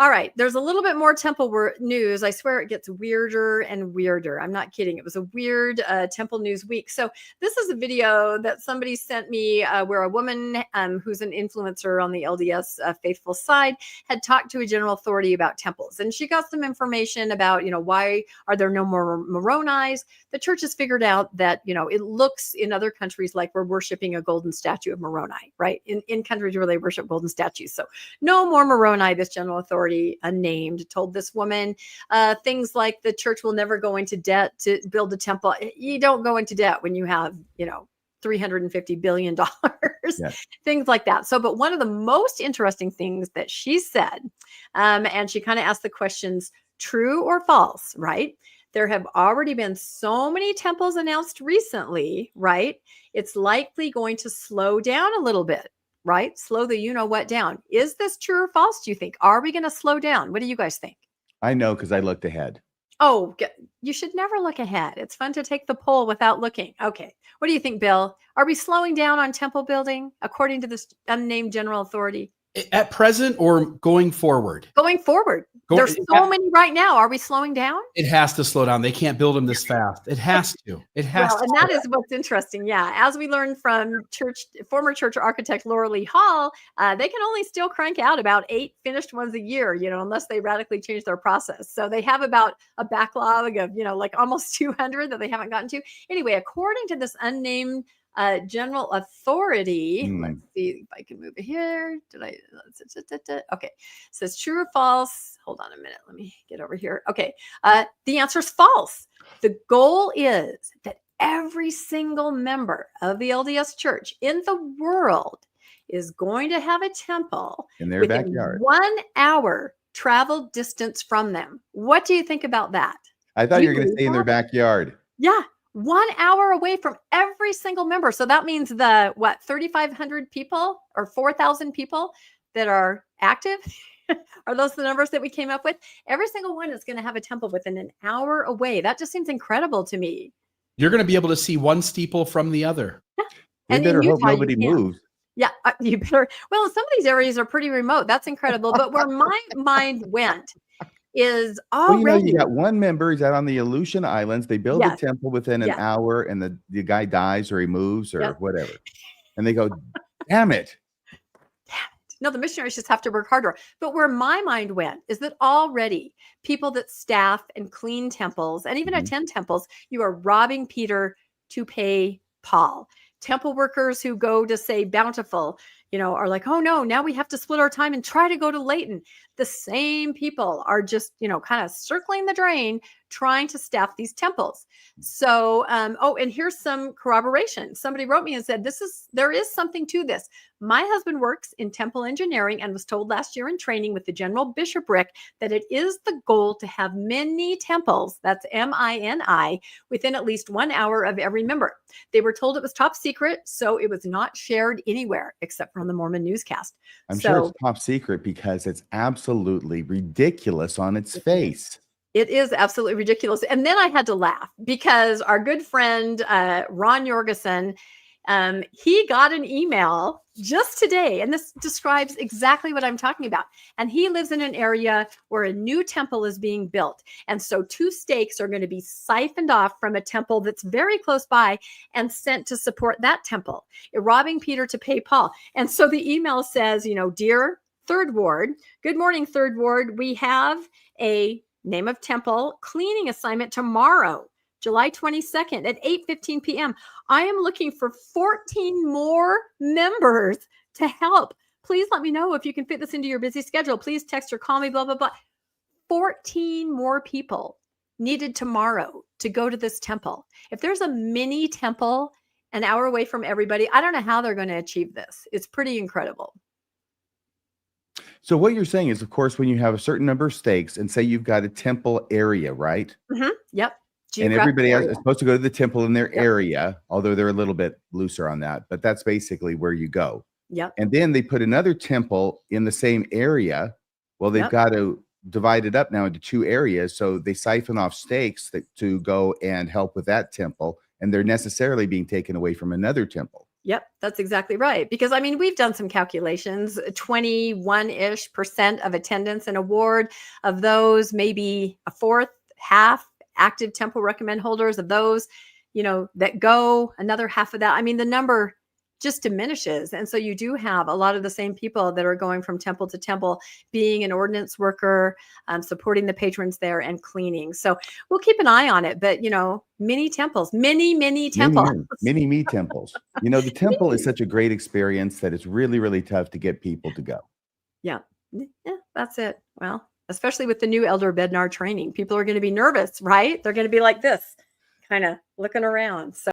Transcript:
All right. There's a little bit more temple news. I swear it gets weirder and weirder. I'm not kidding. It was a weird temple news week. So this is a video that somebody sent me where a woman who's an influencer on the LDS faithful side had talked to a general authority about temples. And she got some information about, why are there no more Moronis? The church has figured out that, it looks in other countries like we're worshiping a golden statue of Moroni, right? In countries where they worship golden statues. So no more Moroni, this general authority, unnamed, told this woman things like the church will never go into debt to build a temple. You don't go into debt when you have, $350 billion, things like that. So, but one of the most interesting things that she said, and she kind of asked the questions, true or false, right? There have already been so many temples announced recently, right? It's likely going to slow down a little bit. Right? Slow the you-know-what down. Is this true or false, do you think? Are we going to slow down? What do you guys think? I know because I looked ahead. Oh, you should never look ahead. It's fun to take the poll without looking. Okay. What do you think, Bill? Are we slowing down on temple building according to this unnamed general authority? At present or going forward? Going forward. There's so many right now. Are we slowing down? It has to slow down. They can't build them this fast. It has to. It has to. And that is what's interesting. Yeah. As we learned from former church architect Laura Lee Hall, they can only still crank out about 8 finished ones a year, unless they radically change their process. So they have about a backlog of, like almost 200 that they haven't gotten to. Anyway, according to this unnamed general authority. Let's see if I can move it here. Okay. It says true or false. Hold on a minute. Let me get over here. Okay. The answer is false. The goal is that every single member of the LDS church in the world is going to have a temple in their backyard, 1 hour travel distance from them. What do you think about that? I thought you were going to say in their backyard. Yeah. 1 hour away from every single member. So that means 3,500 people or 4,000 people that are active? Are those the numbers that we came up with? Every single one is going to have a temple within an hour away. That just seems incredible to me. You're going to be able to see one steeple from the other. Yeah. We better hope nobody moves. Yeah, you better. Well, some of these areas are pretty remote. That's incredible. But where my mind went is already. You got one member. He's out on the Aleutian Islands. They build a temple within an hour, and the guy dies or he moves or whatever. And they go, damn it. No, the missionaries just have to work harder. But where my mind went is that already people that staff and clean temples and even attend temples, you are robbing Peter to pay Paul. Temple workers who go to, say, Bountiful, are like, oh no, now we have to split our time and try to go to Layton. The same people are just, kind of circling the drain, trying to staff these temples. So, and here's some corroboration. Somebody wrote me and said, there is something to this. My husband works in temple engineering and was told last year in training with the general bishopric that it is the goal to have many temples, that's MINI, within at least 1 hour of every member. They were told it was top secret, so it was not shared anywhere except for on the Mormon Newscast. I'm sure it's top secret because it's absolutely ridiculous on its face. It is absolutely ridiculous. And then I had to laugh because our good friend, Ron Jorgensen, he got an email just today, and this describes exactly what I'm talking about. And he lives in an area where a new temple is being built. And so 2 stakes are going to be siphoned off from a temple that's very close by and sent to support that temple, robbing Peter to pay Paul. And so the email says, dear Third Ward, good morning, Third Ward. We have a name of temple cleaning assignment tomorrow, July 22nd at 8:15 p.m. I am looking for 14 more members to help. Please let me know if you can fit this into your busy schedule. Please text or call me, blah, blah, blah. 14 more people needed tomorrow to go to this temple. If there's a mini temple an hour away from everybody, I don't know how they're going to achieve this. It's pretty incredible. So what you're saying is, of course, when you have a certain number of stakes and say you've got a temple area, right? Yep. And everybody else is supposed to go to the temple in their area, although they're a little bit looser on that. But that's basically where you go. Yep. And then they put another temple in the same area. Well, they've got to divide it up now into 2 areas. So they siphon off stakes to go and help with that temple. And they're necessarily being taken away from another temple. Yep, that's exactly right. Because I mean, we've done some calculations, 21-ish% of attendance and award of those, maybe a fourth, half active temple recommend holders of those, that go, another half of that. I mean, the number just diminishes. And so you do have a lot of the same people that are going from temple to temple, being an ordinance worker, supporting the patrons there and cleaning. So we'll keep an eye on it. But, many temples, many temples. Many me temples. The temple is such a great experience that it's really, really tough to get people to go. Yeah. Yeah, that's it. Well, especially with the new Elder Bednar training, people are going to be nervous, right? They're going to be like this, kind of looking around. So